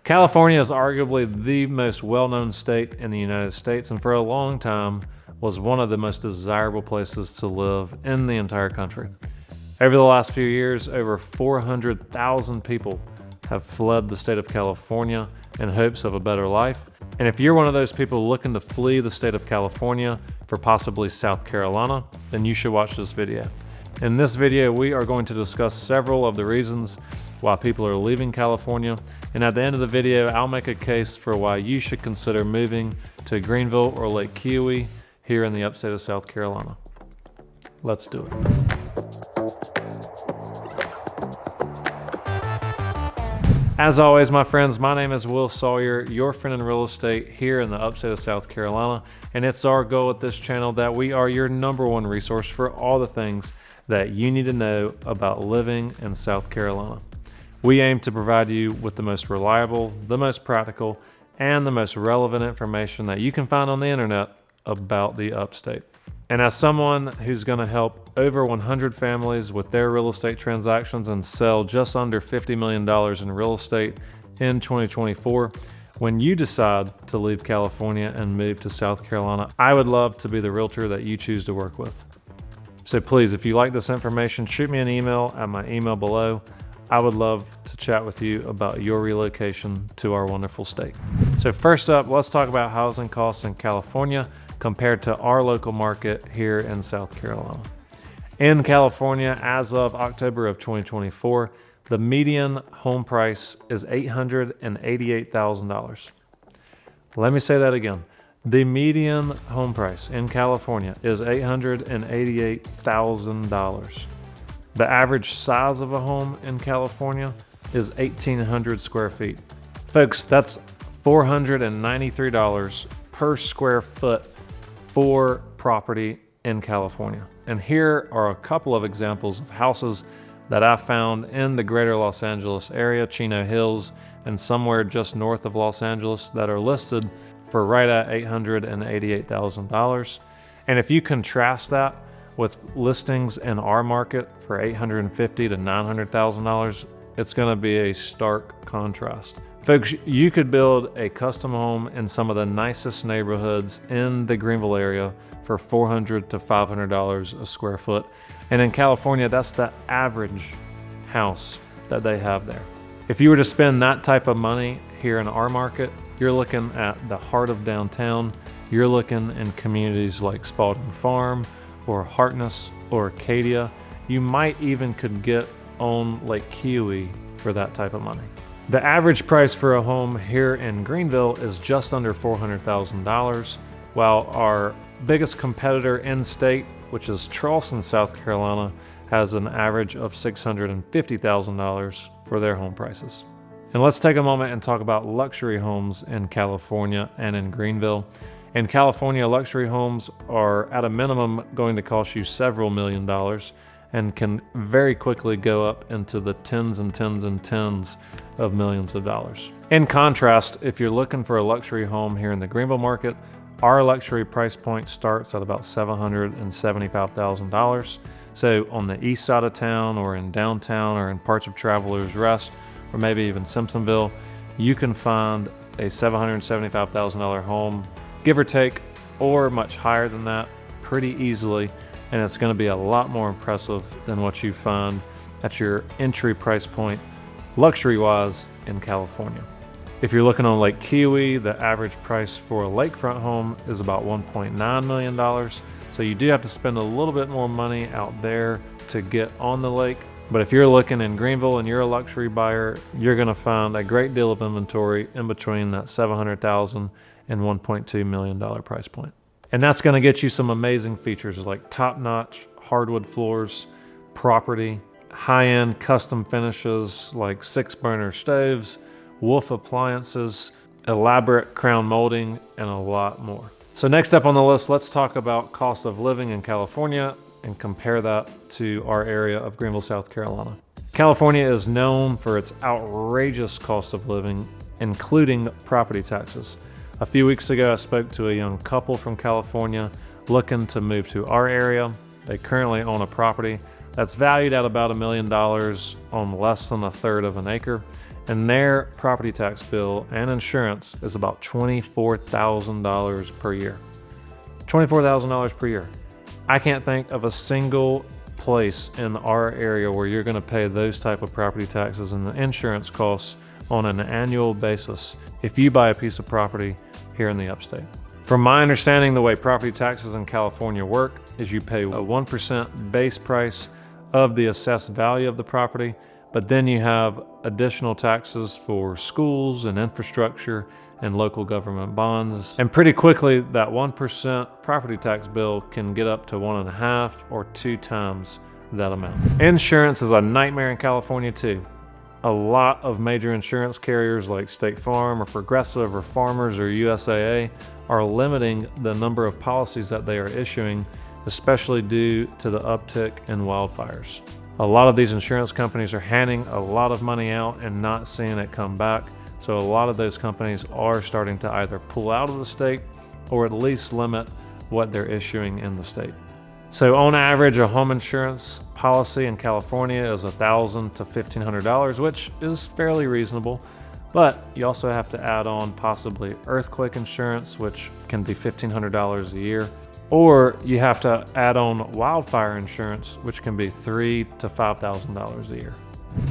California is arguably the most well-known state in the United States, and for a long time was one of the most desirable places to live in the entire country. Over the last few years, over 400,000 people have fled the state of California in hopes of a better life. And if you're one of those people looking to flee the state of California for possibly South Carolina, then you should watch this video. In this video, we are going to discuss several of the reasons why people are leaving California, and at the end of the video, I'll make a case for why you should consider moving to Greenville or Lake Keowee here in the upstate of South Carolina. Let's do it. As always, my friends, my name is Will Sawyer, your friend in real estate here in the upstate of South Carolina, and it's our goal at this channel that we are your #1 resource for all the things that you need to know about living in South Carolina. We aim to provide you with the most reliable, the most practical, and the most relevant information that you can find on the internet about the upstate. And as someone who's going to help over 100 families with their real estate transactions and sell just under $50 million in real estate in 2024, when you decide to leave California and move to South Carolina, I would love to be the realtor that you choose to work with. So please, if you like this information, shoot me an email at my email below. I would love to chat with you about your relocation to our wonderful state. So first up, let's talk about housing costs in California compared to our local market here in South Carolina. In California, as of October of 2024, the median home price is $888,000. Let me say that again. The median home price in California is $888,000. The average size of a home in California is 1,800 square feet. Folks, that's $493 per square foot for property in California. And here are a couple of examples of houses that I found in the greater Los Angeles area, Chino Hills, and somewhere just north of Los Angeles that are listed for right at $888,000. And if you contrast that with listings in our market for $850,000 to $900,000, it's going to be a stark contrast. Folks, you could build a custom home in some of the nicest neighborhoods in the Greenville area for $400 to $500 a square foot. And in California, that's the average house that they have there. If you were to spend that type of money here in our market, you're looking at the heart of downtown. You're looking in communities like Spalding Farm or Hartness or Acadia. You might even could get on Lake Keowee for that type of money. The average price for a home here in Greenville is just under $400,000, while our biggest competitor in state, which is Charleston, South Carolina, has an average of $650,000 for their home prices. And let's take a moment and talk about luxury homes in California and in Greenville. In California, luxury homes are at a minimum going to cost you several million dollars and can very quickly go up into the tens and tens and tens of millions of dollars. In contrast, if you're looking for a luxury home here in the Greenville market, our luxury price point starts at about $775,000. So on the east side of town or in downtown or in parts of Travelers Rest or maybe even Simpsonville, you can find a $775,000 home, give or take, or much higher than that pretty easily. And it's going to be a lot more impressive than what you find at your entry price point, luxury-wise, in California. If you're looking on Lake Keowee, the average price for a lakefront home is about $1.9 million. So you do have to spend a little bit more money out there to get on the lake. But if you're looking in Greenville and you're a luxury buyer, you're going to find a great deal of inventory in between that $700,000 and $1.2 million price point. And that's going to get you some amazing features like top-notch hardwood floors, property, high-end custom finishes like 6-burner stoves, Wolf appliances, elaborate crown molding, and a lot more. So next up on the list, let's talk about cost of living in California and compare that to our area of Greenville, South Carolina. California is known for its outrageous cost of living, including property taxes. A few weeks ago, I spoke to a young couple from California looking to move to our area. They currently own a property that's valued at about $1 million on less than a third of an acre. and their property tax bill and insurance is about $24,000 per year. $24,000 per year. I can't think of a single place in our area where you're going to pay those type of property taxes and the insurance costs on an annual basis if you buy a piece of property here in the Upstate. From my understanding, the way property taxes in California work is you pay a 1% base price of the assessed value of the property, but then you have additional taxes for schools and infrastructure and local government bonds. And pretty quickly, that 1% property tax bill can get up to 1.5 or 2 times that amount. Insurance is a nightmare in California too. A lot of major insurance carriers like State Farm or Progressive or Farmers or USAA are limiting the number of policies that they are issuing, especially due to the uptick in wildfires. A lot of these insurance companies are handing a lot of money out and not seeing it come back. So a lot of those companies are starting to either pull out of the state or at least limit what they're issuing in the state. So on average, a home insurance policy in California is $1,000 to $1,500, which is fairly reasonable. But you also have to add on possibly earthquake insurance, which can be $1,500 a year. Or you have to add on wildfire insurance, which can be $3,000 to $5,000 a year.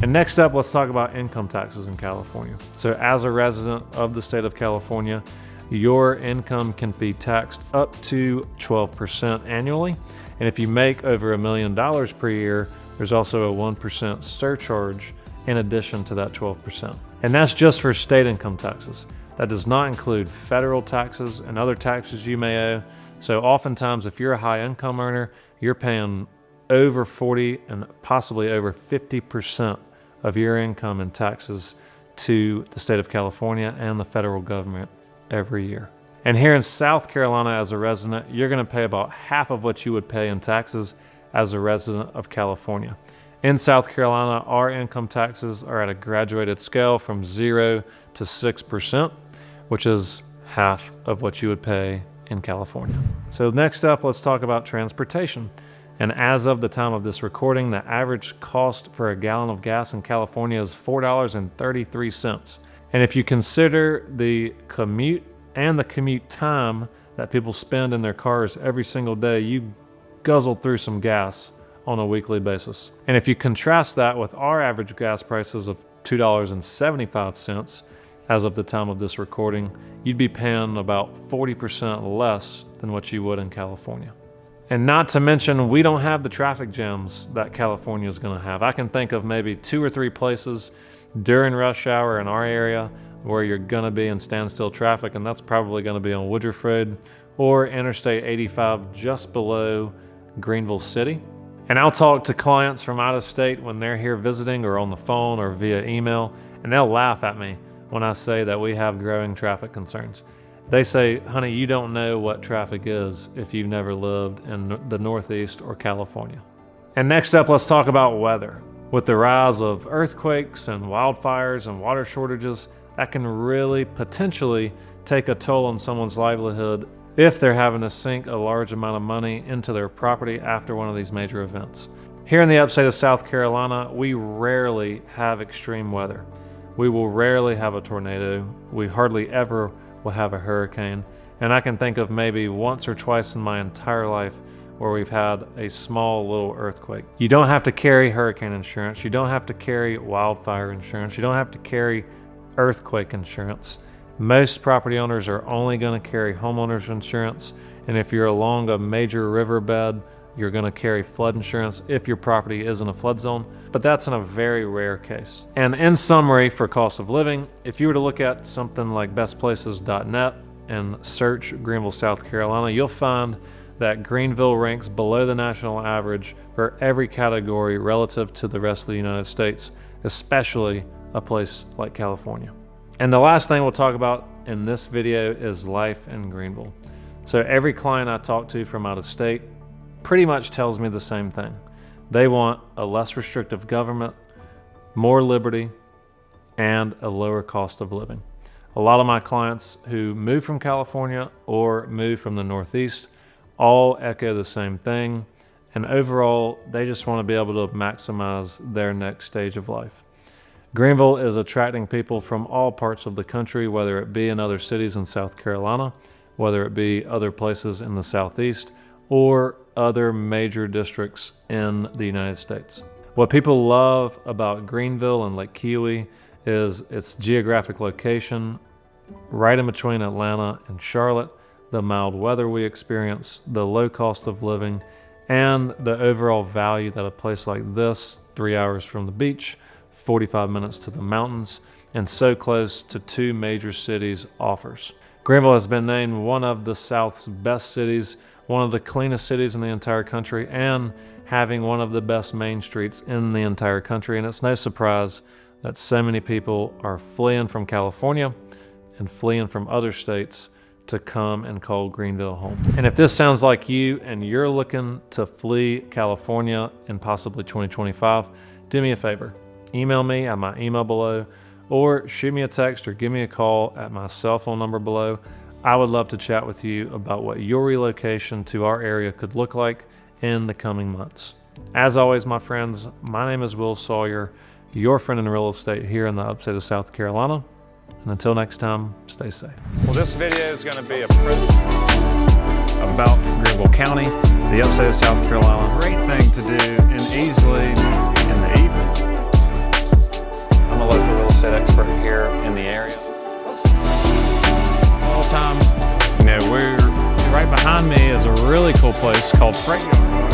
And next up, let's talk about income taxes in California. So as a resident of the state of California, your income can be taxed up to 12% annually. And if you make over $1 million per year, there's also a 1% surcharge in addition to that 12%. And that's just for state income taxes. That does not include federal taxes and other taxes you may owe. So oftentimes, if you're a high income earner, you're paying over 40 and possibly over 50% of your income in taxes to the state of California and the federal government every year. And here in South Carolina, as a resident, you're going to pay about half of what you would pay in taxes as a resident of California. In South Carolina, our income taxes are at a graduated scale from 0 to 6%, which is half of what you would pay in California. So next up, let's talk about transportation. And as of the time of this recording, the average cost for a gallon of gas in California is $4.33. And if you consider the commute and the commute time that people spend in their cars every single day, you guzzle through some gas on a weekly basis. And if you contrast that with our average gas prices of $2.75 as of the time of this recording, you'd be paying about 40% less than what you would in California. And not to mention, we don't have the traffic jams that California is going to have. I can think of maybe 2 or 3 places during rush hour in our area where you're going to be in standstill traffic, and that's probably going to be on Woodruff Road or Interstate 85 just below Greenville City. And I'll talk to clients from out of state when they're here visiting or on the phone or via email, and they'll laugh at me when I say that we have growing traffic concerns. They say, honey, you don't know what traffic is if you've never lived in the Northeast or California. And next up, let's talk about weather. With the rise of earthquakes and wildfires and water shortages, that can really potentially take a toll on someone's livelihood if they're having to sink a large amount of money into their property after one of these major events. Here in the upstate of South Carolina, we rarely have extreme weather. We will rarely have a tornado. We hardly ever will have a hurricane. And I can think of maybe once or twice in my entire life where we've had a small little earthquake. You don't have to carry hurricane insurance. You don't have to carry wildfire insurance. You don't have to carry earthquake insurance. Most property owners are only going to carry homeowners insurance. And if you're along a major riverbed, you're going to carry flood insurance if your property is in a flood zone, but that's in a very rare case. And in summary, for cost of living, if you were to look at something like bestplaces.net and search Greenville, South Carolina, you'll find that Greenville ranks below the national average for every category relative to the rest of the United States, especially a place like California. And the last thing we'll talk about in this video is life in Greenville. So every client I talk to from out of state pretty much tells me the same thing. They want a less restrictive government, more liberty, and a lower cost of living. A lot of my clients who move from California or move from the Northeast all echo the same thing. And overall, they just want to be able to maximize their next stage of life. Greenville is attracting people from all parts of the country, whether it be in other cities in South Carolina, whether it be other places in the Southeast, or other major districts in the United States. What people love about Greenville and Lake Keowee is its geographic location, right in between Atlanta and Charlotte, the mild weather we experience, the low cost of living, and the overall value that a place like this, 3 hours from the beach, 45 minutes to the mountains, and so close to two major cities, offers. Greenville has been named one of the South's best cities, one of the cleanest cities in the entire country, and having one of the best main streets in the entire country. And it's no surprise that so many people are fleeing from California and fleeing from other states to come and call Greenville home. And if this sounds like you and you're looking to flee California in possibly 2025, do me a favor. Email me at my email below, or shoot me a text or give me a call at my cell phone number below. I would love to chat with you about what your relocation to our area could look like in the coming months. As always, my friends, my name is Will Sawyer, your friend in real estate here in the upstate of South Carolina. And until next time, stay safe. Well, this video is going to be about Greenville County, the upstate of South Carolina. Great thing to do and easily in the evening. I'm a local real estate expert here in the area. All time, we're right behind me is a really cool place called Freight Yard.